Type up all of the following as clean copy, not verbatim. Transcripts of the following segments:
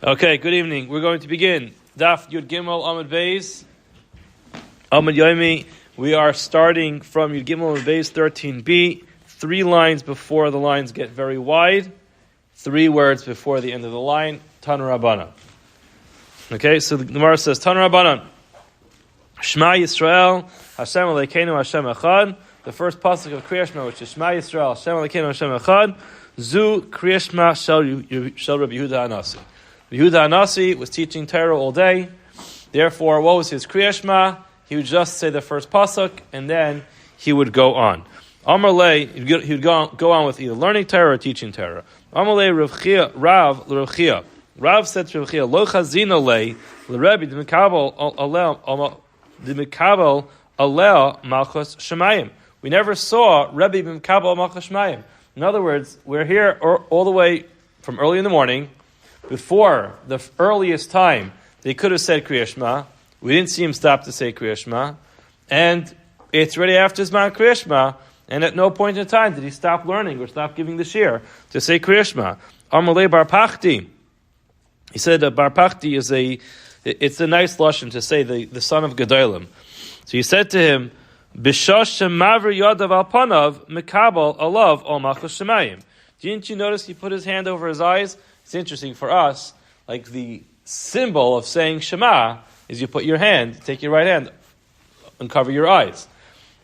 Okay, good evening. We're going to begin. Daf Yud Gimel Amud Beis. Amud Yomi. We are starting from Yud Gimel Amud Beis 13b. 3 lines before the lines get very wide. 3 words before the end of the line. Tanu Rabbanan. Okay, so the Gemara says, Tanu Rabbanan. Shema Yisrael, Hashem Elokeinu, Hashem Echad. The first pasuk of Kriya Shema, which is Shema Yisrael, Hashem Elokeinu, Hashem Echad. Zu Kriya Shema Shel Rabbi Yehuda Anasi. Yehuda Anasi was teaching Torah all day. Therefore, what was his Kriya Shema? He would just say the first pasuk, and then he would go on. Amar Lei, he would go on with either learning Torah or teaching Torah. Amar Lei Rav l'Rav. Rav said to Rav Chia, Lo chazino lei l'Rebbe d'mekabel aleh malchus shemayim. We never saw Rebbe b'mekabel malchus shemayim. In other words, we're here all the way from early in the morning, before the earliest time they could have said Kriya Shema. We didn't see him stop to say Kriya Shema. And it's already after Zman Kriya Shema, and at no point in time did he stop learning or stop giving the shir to say Kriya Shema. Amalei Bar Pachti. He said that Bar Pachti it's a nice lashon to say the son of Gedolim. So he said to him, Bishosh shemavri yadav al panav mekabel alav al malchus shemayim. Didn't you notice he put his hand over his eyes? It's interesting for us, like the symbol of saying Shema is you put your hand, take your right hand, and cover your eyes.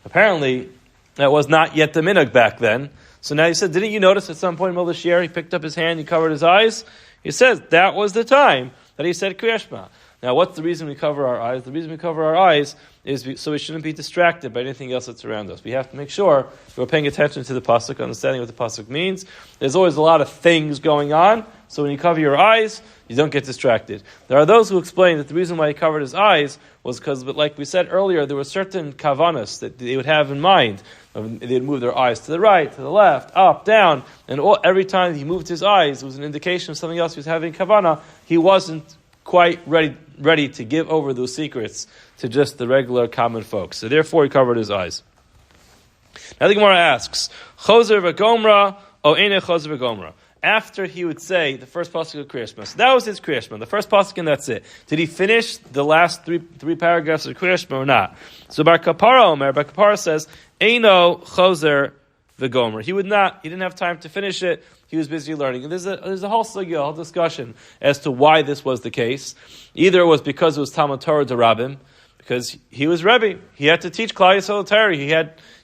Apparently, that was not yet the minhag back then. So now he said, didn't you notice at some point in the middle of the shir, he picked up his hand, he covered his eyes? He says that was the time that he said Kriya Shema. Now, what's the reason we cover our eyes? The reason we cover our eyes is so we shouldn't be distracted by anything else that's around us. We have to make sure we're paying attention to the pasuk, understanding what the pasuk means. There's always a lot of things going on, so when you cover your eyes, you don't get distracted. There are those who explain that the reason why he covered his eyes was because, like we said earlier, there were certain kavanas that they would have in mind. They'd move their eyes to the right, to the left, up, down, and every time he moved his eyes, it was an indication of something else he was having kavana. He wasn't quite ready to give over those secrets to just the regular common folks. So therefore he covered his eyes. Now the Gemara asks, Chozer v'gomra o ene chozer v'gomra. After he would say the first pasuk of Kriya Shema. So that was his Kriya Shema, the first pasuk, and that's it. Did he finish the last three paragraphs of Kriya Shema or not? So Bar Kapara says, Eino chozer v'gomer. He didn't have time to finish it. He was busy learning. And there's a whole sugya, a whole discussion as to why this was the case. Either it was because it was Talmud Torah de Rabbim, because he was Rabbi. He had to teach Klal Yisrael Torah.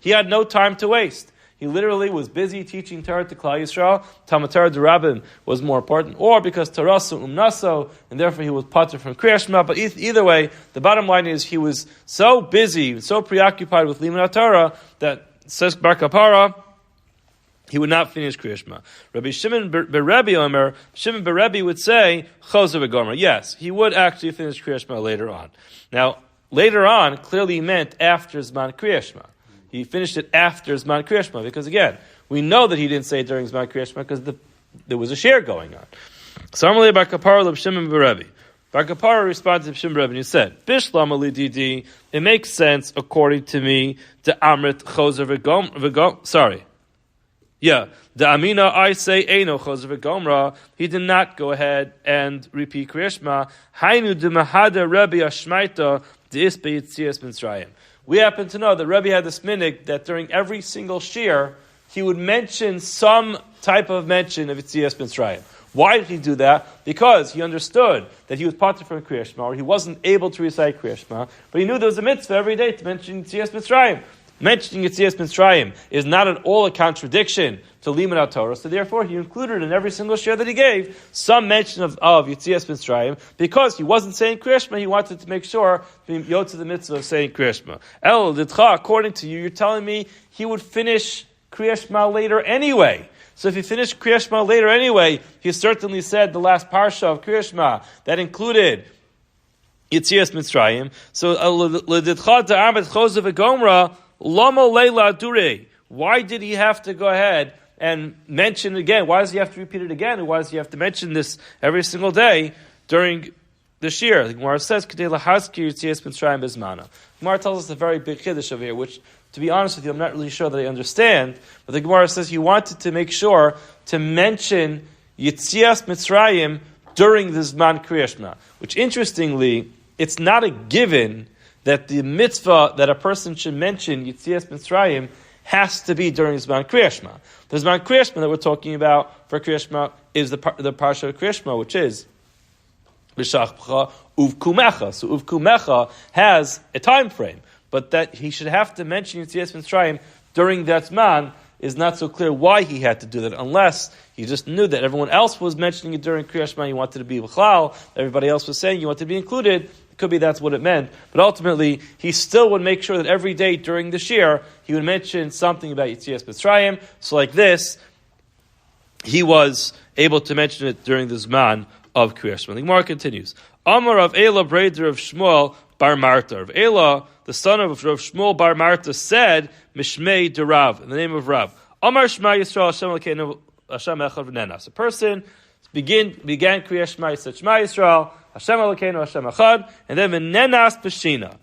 He had no time to waste. He literally was busy teaching Torah to Klal Yisrael. Talmud Torah de Rabbim was more important. Or because Tarasu Naso, and therefore he was patur from Kriya Shema. But either way, the bottom line is he was so busy, so preoccupied with Limud Torah that, says Bar Kapara, he would not finish Kriya Shema. Rabbi Shimon Berebbi would say, Chozer v'gomer. Yes, he would actually finish Kriya Shema later on. Now, later on clearly meant after Zman Kriya Shema. He finished it after Zman Kriya Shema, because again, we know that he didn't say it during Zman Kriya Shema because there was a share going on. So Amalei Bar Kapara Rabbi Shimon Berebbi. Bar Kapara responded to Shimon Berebbi and he said, Bishlam alididi, it makes sense according to me, the Amrit Chozer v'gom. Sorry. Yeah, the Amina, I say, Eino Chozer v'gomra. He did not go ahead and repeat Kriya Shema. Hainu de Mahada Rebbe Ashmaita de'is be'yitzias b'Mitzrayim. We happen to know that Rebbe had this minhag that during every single shir, he would mention some type of mention of Yitzias B'Mitzrayim. Why did he do that? Because he understood that he was patur from Kriya Shema, or he wasn't able to recite Kriya Shema, but he knew there was a mitzvah every day to mention Yitzias B'Mitzrayim. Mentioning Yitzias Mitzrayim is not at all a contradiction to Limud Torah, so therefore he included in every single share that he gave some mention of Yitzias Mitzrayim, because he wasn't saying Kriya Shema, he wanted to make sure to be yod to the mitzvah of saying Kriya Shema. El Ditcha, according to you, you're telling me he would finish Kriya Shema later anyway. So if he finished Kriya Shema later anyway, he certainly said the last parsha of Kriya Shema that included Yitzias Mitzrayim. So L'Ditcha Da'amet Chozer v'Gomra Lamo Leila Dure. Why did he have to go ahead and mention it again? Why does he have to repeat it again? And why does he have to mention this every single day during the shir? The Gemara says, Kedei lahaskir Yitzias Mitzrayim bezmana. Gemara tells us a very big chiddush over here, which, to be honest with you, I'm not really sure that I understand. But the Gemara says he wanted to make sure to mention Yitzias Mitzrayim during the Zman Kriyas Shema. Which, interestingly, it's not a given that the mitzvah that a person should mention Yitzias Mitzrayim has to be during Zman Kriyas Shema. The Zman Kriyas Shema that we're talking about for Kriyas Shema is the parsha of Kriyas Shema, which is B'shachcha uvkumecha. So uvkumecha has a time frame, but that he should have to mention Yitzias Mitzrayim during that Zman is not so clear why he had to do that, unless he just knew that everyone else was mentioning it during Kriyas Shema, he wanted to be B'chlal, everybody else was saying you wanted to be included. It could be that's what it meant, but ultimately he still would make sure that every day during the shir he would mention something about Yitzias Mitzrayim. So like this, he was able to mention it during the Zman of Kriyas Shema. The Gemara continues. Amar of Ela Breder of Shmuel Bar Marta. Of Ela, the son of Rav Shmuel Bar Marta, said Mishmei de Rav, in the name of Rav. Amar Shema Yisrael Hashem Elokeinu Hashem Echad V'Nenas. A person began Kriyas Shema, he said Shema Yisrael Hashem Elokeinu Hashem Echad, and then V'Nenas Peshina.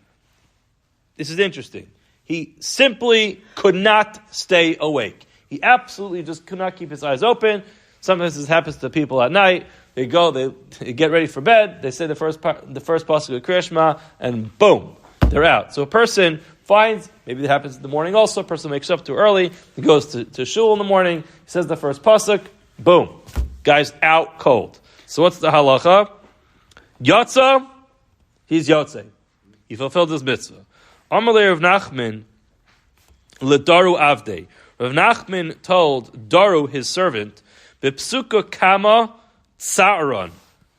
This is interesting. He simply could not stay awake. He absolutely just could not keep his eyes open. Sometimes this happens to people at night. They go, they get ready for bed, they say the first pasuk of Kriyas Shema, and boom, they're out. So a person finds, maybe it happens in the morning also, a person wakes up too early, he goes to shul in the morning, he says the first pasuk, boom, guy's out cold. So what's the halacha? Yotza, he's Yotze. He fulfilled his mitzvah. Amalei Rav Nachman, L'daru Avdei. Rav Nachman told Daru, his servant, B'psuka kama Tzaron.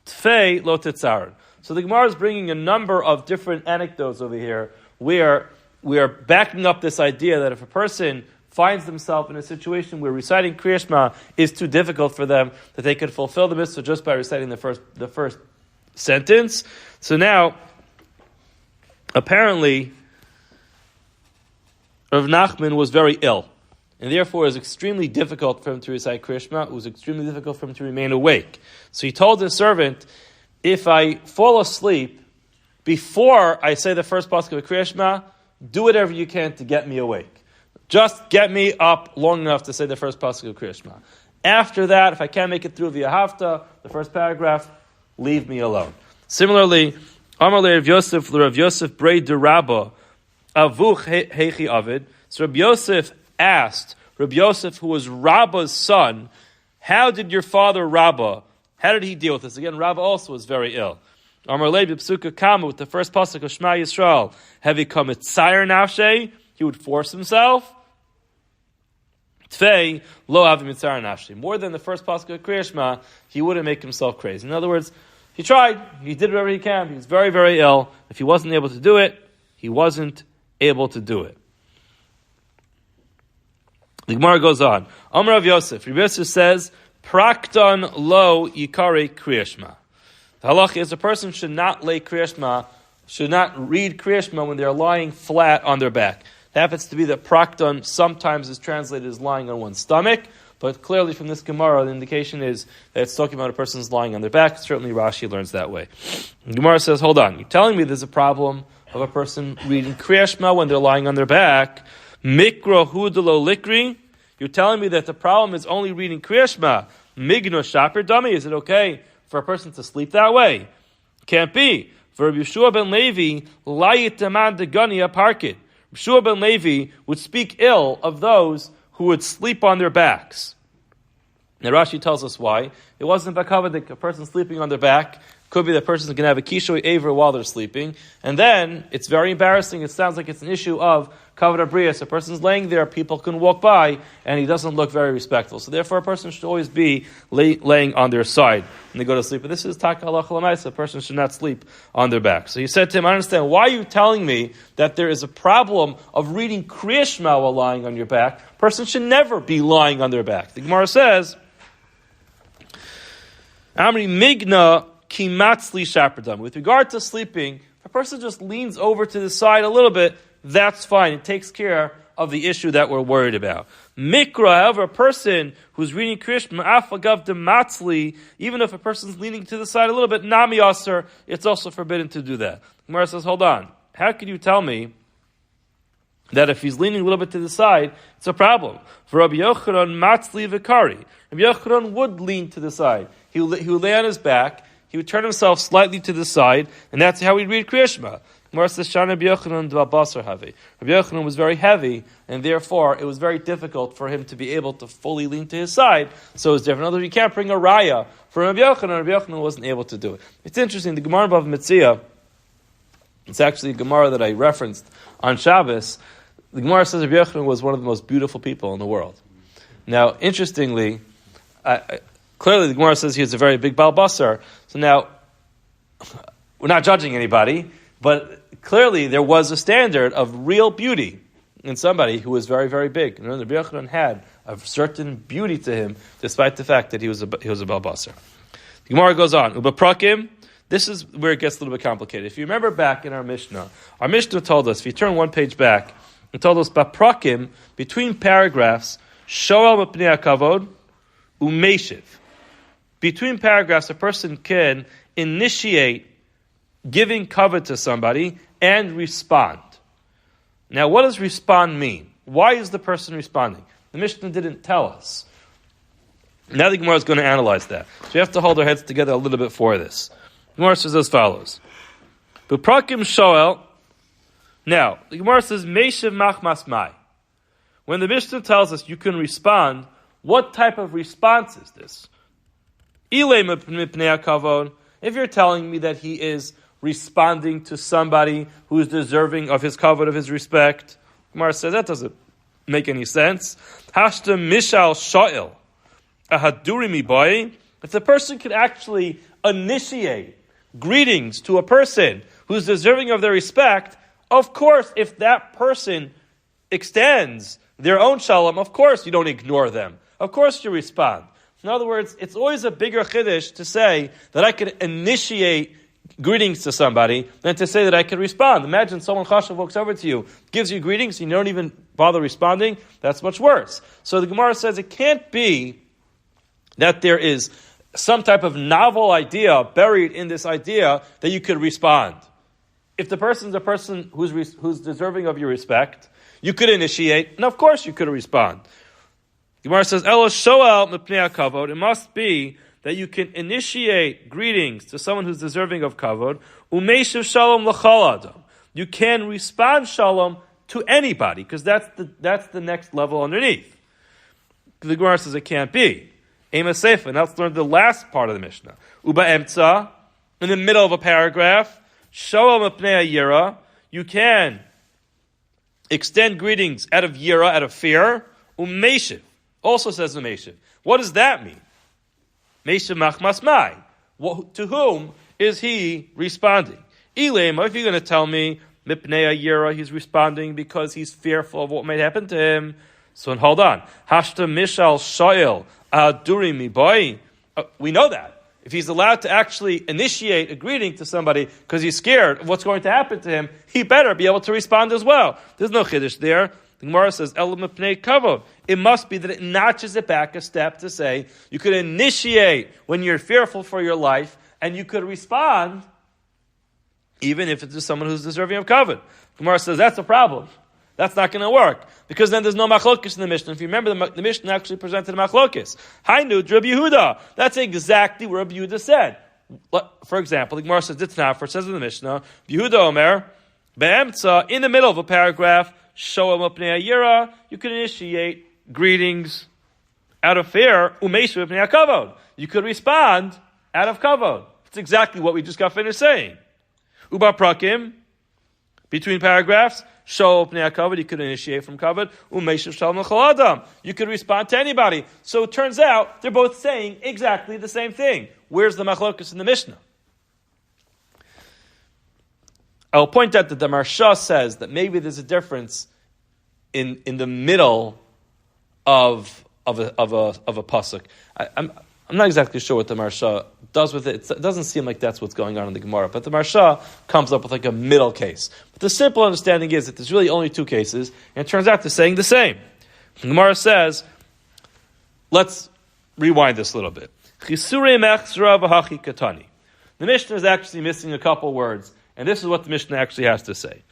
Tfei lo tetzaron. So the Gemara is bringing a number of different anecdotes over here where we are backing up this idea that if a person finds themselves in a situation where reciting Kriyas Shema is too difficult for them, that they could fulfill the mitzvah just by reciting the first sentence. So now, apparently, Rav Nachman was very ill. And therefore, it was extremely difficult for him to recite Kriyas Shema. It was extremely difficult for him to remain awake. So he told his servant, if I fall asleep before I say the first pasuk of Kriyas Shema, do whatever you can to get me awake. Just get me up long enough to say the first pasuk of Kriyas Shema. After that, if I can't make it through via Hafta, the first paragraph, leave me alone. Similarly, Amar le Rav Yosef, Rav Yosef Brei de Rabba, Avuch Hechi Avid. So Rabbi Yosef asked Rabbi Yosef, who was Rabba's son, how did your father Rabba, how did he deal with this? Again, Rabba also was very ill. Amar le b'psuka kama, with the first pasuk of Shema Yisrael, have he come at tzayir nafshe? He would force himself. Tfei lo avim tzayir nafshe. More than the first pasuk of Kriyas Shema, he wouldn't make himself crazy. In other words, he tried. He did whatever he can. He was very, very ill. If he wasn't able to do it, he wasn't able to do it. The Gemara goes on. Amar Rav Yosef. Rav Yosef says, Prakton lo yikare Kriyas Shema. The halacha is a person should not lay Kriyas Shema, should not read Kriyas Shema when they're lying flat on their back. It happens to be that Prakton sometimes is translated as lying on one's stomach, but clearly from this Gemara, the indication is that it's talking about a person's lying on their back. Certainly Rashi learns that way. The Gemara says, hold on, you're telling me there's a problem of a person reading Kriyas Shema when they're lying on their back. Mikro hudalo likri. You're telling me that the problem is only reading Kriyas Shema. Migno shaper dummy. Is it okay for a person to sleep that way? Can't be. For Rabbi Yeshua ben Levi, layit taman degania parkit. Yeshua ben Levi would speak ill of those who would sleep on their backs. Now Rashi tells us why. It wasn't bakava that a person sleeping on their back. Could be that person is going to have a kishoy aver while they're sleeping. And then, it's very embarrassing. It sounds like it's an issue of kavod abrius. A person's laying there, people can walk by, and he doesn't look very respectful. So therefore, a person should always be laying on their side when they go to sleep. But this is taka halacha l'maisa. A person should not sleep on their back. So he said to him, I understand. Why are you telling me that there is a problem of reading Kriyas Shema while lying on your back? A person should never be lying on their back. The Gemara says, Amri migna kimatzli shaperdam. With regard to sleeping, if a person just leans over to the side a little bit, that's fine. It takes care of the issue that we're worried about. Mikra, however, a person who's reading Kriyas Shema, afagav dematzli, even if a person's leaning to the side a little bit, nami aser, it's also forbidden to do that. Gemara says, hold on. How can you tell me that if he's leaning a little bit to the side, it's a problem. For Rabbi Yochanan, matzli v'kari. Rabbi Yochanan would lean to the side. He would lay on his back, he would turn himself slightly to the side, and that's how he'd read Kriya Shema. Gemara says, Shana Rabbi Yochanan d'al basar havi. Rabbi Yochanan was very heavy, and therefore it was very difficult for him to be able to fully lean to his side, so it was different. In other words, you can't bring a raya for Rabbi Yochanan. Rabbi Yochanan wasn't able to do it. It's interesting, the Gemara Bava Metzia, it's actually a Gemara that I referenced on Shabbos. The Gemara says Rabbi Yochanan was one of the most beautiful people in the world. Now, interestingly, clearly the Gemara says he was a very big Baal Basar. So now, we're not judging anybody, but clearly there was a standard of real beauty in somebody who was very, very big. And Rabbi Yochanan had a certain beauty to him, despite the fact that he was a Baal Basar. The Gemara goes on, Uba Prakim. This is where it gets a little bit complicated. If you remember back in our Mishnah told us, if you turn one page back, it told us, Baprakim, between paragraphs, Shoel Mepnei HaKavod, Umeshiv. Between paragraphs, a person can initiate giving kavod to somebody and respond. Now, what does respond mean? Why is the person responding? The Mishnah didn't tell us. Now the Gemara is going to analyze that. So we have to hold our heads together a little bit for this. The Gemara says as follows. B'prakim shoel. Now, the Gemara says, Meishiv machmas mai. When the Mishnah tells us you can respond, what type of response is this? Ilay mipnei hakavod. If you're telling me that he is responding to somebody who is deserving of his kavod, of his respect, Gemara says that doesn't make any sense. Hashta mishal shoel. Ahaduri mi boy. If the person could actually initiate greetings to a person who's deserving of their respect, of course, if that person extends their own shalom, of course you don't ignore them. Of course you respond. In other words, it's always a bigger chiddush to say that I could initiate greetings to somebody than to say that I could respond. Imagine someone chashav walks over to you, gives you greetings, and you don't even bother responding. That's much worse. So the Gemara says it can't be that there is some type of novel idea buried in this idea that you could respond. If the person is a person who's deserving of your respect, you could initiate, and of course you could respond. The Gemara says, Elo shoel mepnei hakavod. It must be that you can initiate greetings to someone who's deserving of kavod. Umeishiv shalom l'chol adam. You can respond shalom to anybody, because that's the next level underneath. The Gemara says it can't be. Ema Seifa. Now let's learn the last part of the Mishnah. Uba emtza, in the middle of a paragraph, shoel mepnei yira. You can extend greetings out of yira, out of fear. Umeshiv. Also says umeshiv. What does that mean? Meshiv machmas mai. To whom is he responding? Ilema, if you're going to tell me mipnei yira, he's responding because he's fearful of what might happen to him. So hold on. Hashta mishal shoel aduri mi boy. We know that. If he's allowed to actually initiate a greeting to somebody because he's scared of what's going to happen to him, he better be able to respond as well. There's no chiddush there. The Gemara says, Elam mipnei kavod. It must be that it notches it back a step to say you could initiate when you're fearful for your life, and you could respond even if it's just someone who's deserving of kavod. The Gemara says that's a problem. That's not going to work, because then there's no machlokis in the Mishnah. If you remember, the Mishnah actually presented a machlokis. Hainu Rabbi Yehuda. That's exactly what Rabbi Yehuda said. For example, the Gemara says it's not. For it says in the Mishnah, Yehuda Omer be'emtza, in the middle of a paragraph, shoel mepnei yira. You can initiate greetings out of fear. Umeishu mepnei hakavod. You could respond out of kavod. It's exactly what we just got finished saying. Uba prakim, between paragraphs. Shoel mepnei hakavod, you could initiate from kavod. Umeishu shalom l'chol adam. You could respond to anybody. So it turns out they're both saying exactly the same thing. Where's the machlokus in the Mishnah? I'll point out that the Marsha says that maybe there's a difference in the middle of a pasuk. I'm not exactly sure what the Marsha does with it. It doesn't seem like that's what's going on in the Gemara, but the Marsha comes up with like a middle case. But the simple understanding is that there's really only two cases, and it turns out they're saying the same. The Gemara says, let's rewind this a little bit. The Mishnah is actually missing a couple words, and this is what the Mishnah actually has to say.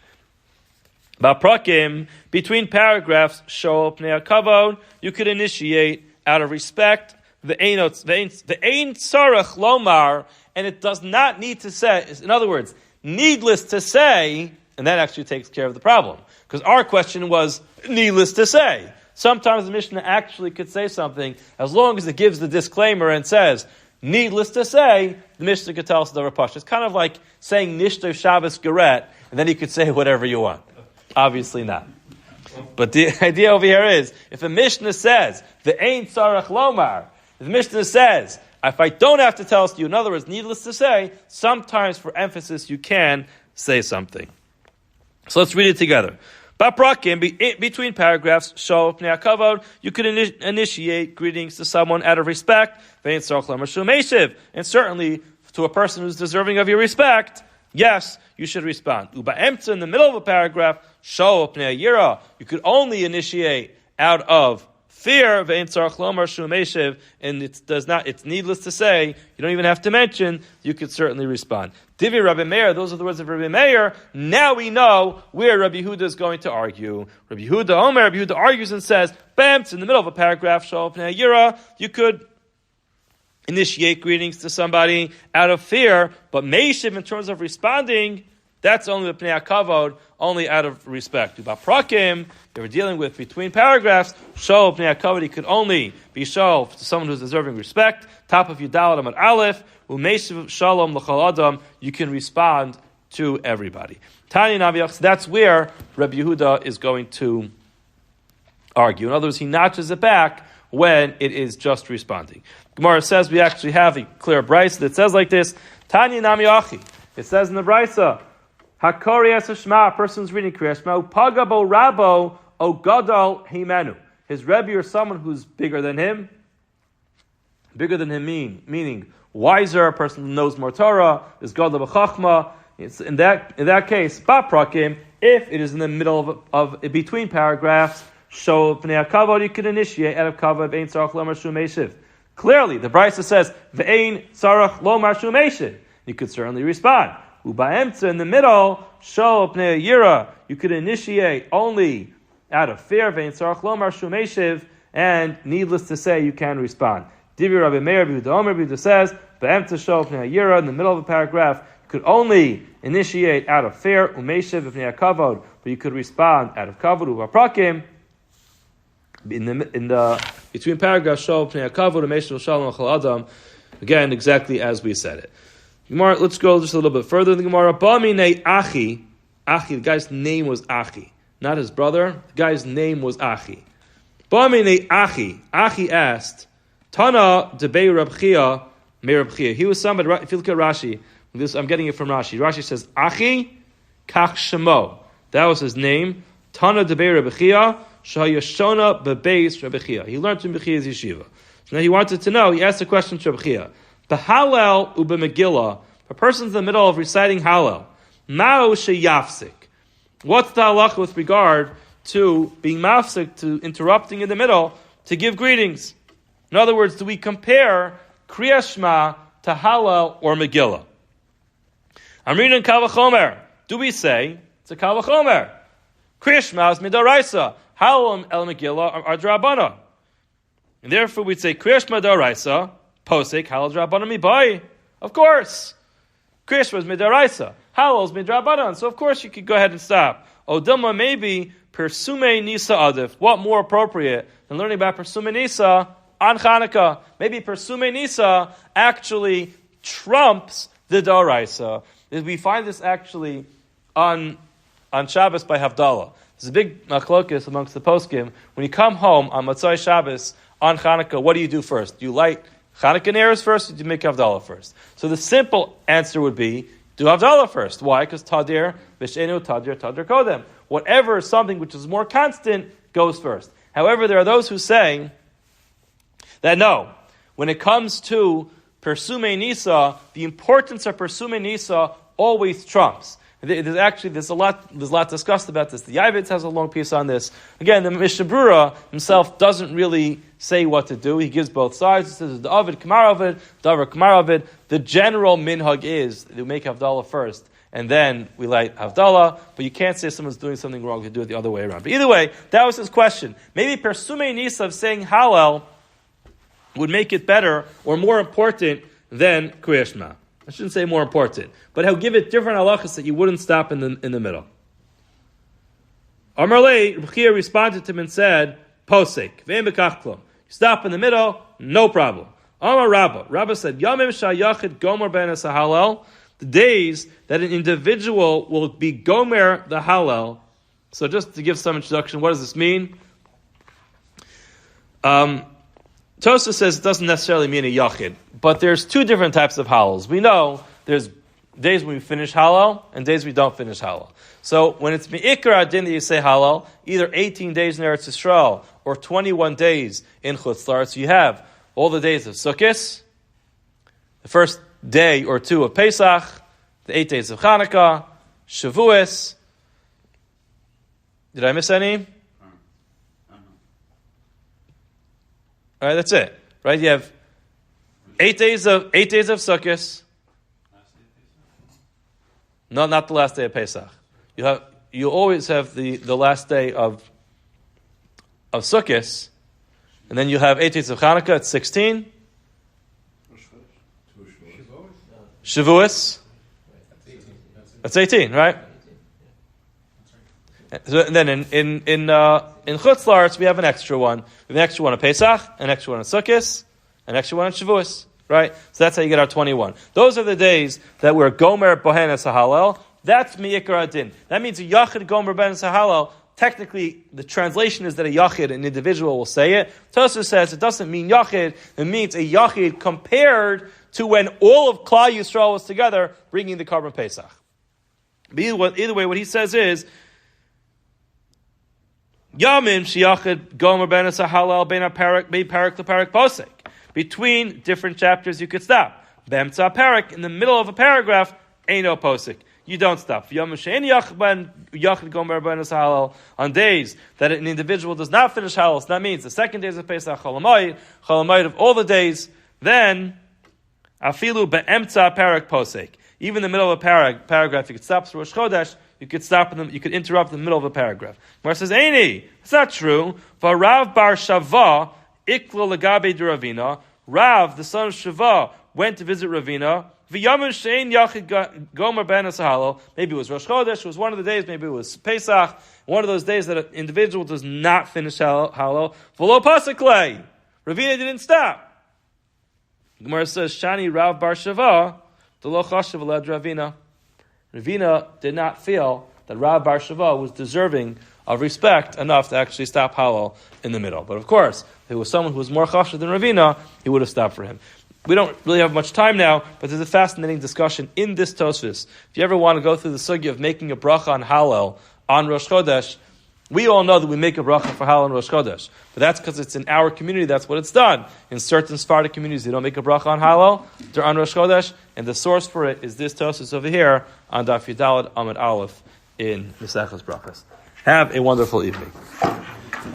Ba'prakim, between paragraphs, show pnei hakavod, you could initiate out of respect, ve'ein tzarech lomar, and it does not need to say, in other words, needless to say, and that actually takes care of the problem. Because our question was, needless to say. Sometimes the Mishnah actually could say something, as long as it gives the disclaimer and says, needless to say, the Mishnah could tell us the Rapash. It's kind of like saying Nishter Shabbos Geret, and then you could say whatever you want. Obviously not. But the idea over here is, if a Mishnah says, the Ein Tzarech Lomar, if the Mishnah says, if I don't have to tell you, in other words, needless to say, sometimes for emphasis you can say something. So let's read it together. Ba'prakim, between paragraphs, show pnei hakavod, you could initiate greetings to someone out of respect, and certainly to a person who's deserving of your respect, yes, you should respond. Uba'emtza, in the middle of a paragraph, show pnei yira, you could only initiate out of fear, and it's needless to say, you don't even have to mention, you could certainly respond. Divi Rabbi Meir, those are the words of Rabbi Meir. Now we know where Rabbi Yehuda is going to argue. Rabbi Yehuda argues and says, in the middle of a paragraph, show pnei yira, you could initiate greetings to somebody out of fear, but meishiv, in terms of responding, that's only with pnei hakavod, only out of respect. Ba'prakim, they were dealing with between paragraphs, show pnei hakavod, he could only be show to someone who's deserving respect. Top of Yudal Amud Aleph, u'meishiv shalom l'chol adam, you can respond to everybody. Tanya Naviach, that's where Rabbi Yehuda is going to argue. In other words, he notches it back when it is just responding. Gemara says we actually have a clear brisa that says like this, Tanya Namiachi, it says in the brisa, Hakori es Shema, a person's reading Kriya Shema, Pagabo Rabo, O Gadol Himenu. His Rebbe or someone who's bigger than him meaning wiser, a person who knows more Torah, is Gadol B'chachma. It's in that case, Ba'prakim, if it is in the middle of between paragraphs, show pnei hakavod, you can initiate out of kavod, ve'ein tzarech lomar shu meishiv. Clearly, the brisa says, ve'ein tzarech lomar shu meishiv. You could certainly respond. Uba'emtza, in the middle, show pnei yira, you could initiate only out of fear, ve'ein tzarech lomar shu meishiv, and needless to say, you can respond. Divi Rabbi Meir, Rabbi Yehuda says, ve'emtza show pnei yira, in the middle of a paragraph, you could only initiate out of fear, umeishiv pnei hakavod, but you could respond out of kavod, uba'prakim, in the between paragraphs, show pnei hakavod, umeishiv shalom l'chol adam, again, exactly as we said it. Gemara, let's go just a little bit further in the Gemara. Ba'minei Achi, the guy's name was Achi, not his brother. The guy's name was Achi. Ba'minei Achi asked, Tana debei Reb Chia, me Reb Chia. He was somebody. If you look at Rashi, I'm getting it from Rashi. Rashi says Achi kach shemo. That was his name. Tana debei Reb Chia, shahayashona bebeis Reb Chia. He learned from Reb Chia's yeshiva. So now he wanted to know. He asked a question to Reb Chia. The Hallel ube Megillah, a person's in the middle of reciting Hallel. Ma'u sheyafsik. What's the halacha with regard to being mafsik, to interrupting in the middle, to give greetings? In other words, do we compare Kriya Shema to Hallel or Megillah? I'm reading Kal V'chomer. Do we say it's a Kal V'chomer? Kriya Shema is midaraisa. Hallel el Megillah are drabana. And therefore we'd say Kriya Shema daraisa, posek Hallel drabana mibai. Of course. Kriya Shema is midaraisa. Hallel is midrabana. So of course you could go ahead and stop. Odilma maybe Persume Nisa Adif. What more appropriate than learning about Persume Nisa on Chanukah? Maybe Persume Nisa actually trumps the Daraisa. We find this actually on Shabbos by Havdalah. There's a big machlokas amongst the poskim. When you come home on Matzai Shabbos on Chanukah, what do you do first? Do you light Chanukah nares first, or do you make Havdalah first? So the simple answer would be, do Havdalah first. Why? Because Tadir, Vishenu, Tadir Kodem. Whatever is something which is more constant goes first. However, there are those who say that no, when it comes to Persume Nisa, the importance of Persume Nisa always trumps. There's a lot discussed about this. The Yavitz has a long piece on this. Again, the Mishnah Berurah himself doesn't really say what to do. He gives both sides. He says, the Kamar Ovid, Davar Kamar Ovid. The general minhag is to make Havdalah first and then we light Havdalah, but you can't say someone's doing something wrong to do it the other way around. But either way, that was his question. Maybe Persume Nisa of saying Hallel would make it better or more important than Kriyas Shema. I shouldn't say more important, but he'll give it different halachas that you wouldn't stop in the middle. Amar Lei, Richter responded to him and said, Posek, ve'em bekach klum. Stop in the middle, no problem. Amar Rabbi said, Yamim shayachid gomer ben Hallel, the days that an individual will be gomer the Hallel. So just to give some introduction, what does this mean? Tosa says it doesn't necessarily mean a yachid, but there's two different types of Hallels. We know there's days when we finish Hallel and days we don't finish Hallel. So when it's Me'ikar Adin that you say Hallel, either 18 days in Eretz Yisrael or 21 days in Chutz La'aretz, you have all the days of Sukkot, the first day or two of Pesach, the 8 days of Chanukah, Shavuos. Did I miss any? All right, that's it. Right, you have 8 days of Sukkot. No, not the last day of Pesach. You always have the last day of Sukkot, and then you have 8 days of Chanukah at 16. Shavuos. That's 18, right? So, and then in Chutz La'aretz we have an extra one. We have an extra one on Pesach, an extra one on Sukkot, an extra one on Shavuos. Right? So that's how you get our 21. Those are the days that we're Gomer Bohen Es HaHallel. That's Mi'ikar Adin. That means a Yachid Gomer Bohen Es HaHallel. Technically, the translation is that a Yachid, an individual, will say it. Tosfos says it doesn't mean Yachid. It means a Yachid compared to when all of Klal Yisrael was together bringing the Karban Pesach. But either way, what he says is Yamim Sheyachid Gomer Bohen Es HaHallel Bein Parak LeParak Posek. Between different chapters, you could stop. B'emtza parak, in the middle of a paragraph, eino posik. You don't stop. On days that an individual does not finish Hallel, so that means the second days of Pesach, Cholamayit of all the days, then afilu be'emtza parak posik. Even in the middle of a paragraph, you could stop for Rosh Chodesh. You could stop in you could interrupt in the middle of a paragraph. Gemara says, "Eini, it's not true." For Rav Bar Shava. Ikla legabe de Ravina. Rav, the son of Shava, went to visit Ravina. V'yamin shein yachid gomer ben Hallel. Maybe it was Rosh Chodesh. It was one of the days. Maybe it was Pesach. One of those days that an individual does not finish Hallel. V'lo pasaklei. Ravina didn't stop. Gemara says, Shani Rav Bar Shava, d'lo chashav alad Ravina. Ravina did not feel that Rav Bar Shava was deserving of respect enough to actually stop Hallel in the middle. But of course, if it was someone who was more chashav than Ravina, he would have stopped for him. We don't really have much time now, but there's a fascinating discussion in this Tosfos. If you ever want to go through the sugya of making a bracha on Hallel on Rosh Chodesh, we all know that we make a bracha for Hallel on Rosh Chodesh. But that's because it's in our community, that's what it's done. In certain Sephardic communities, they don't make a bracha on Hallel, they're on Rosh Chodesh, and the source for it is this Tosfos over here on Daf Yudalad Amud Aleph in Mesechus Berachos. Have a wonderful evening.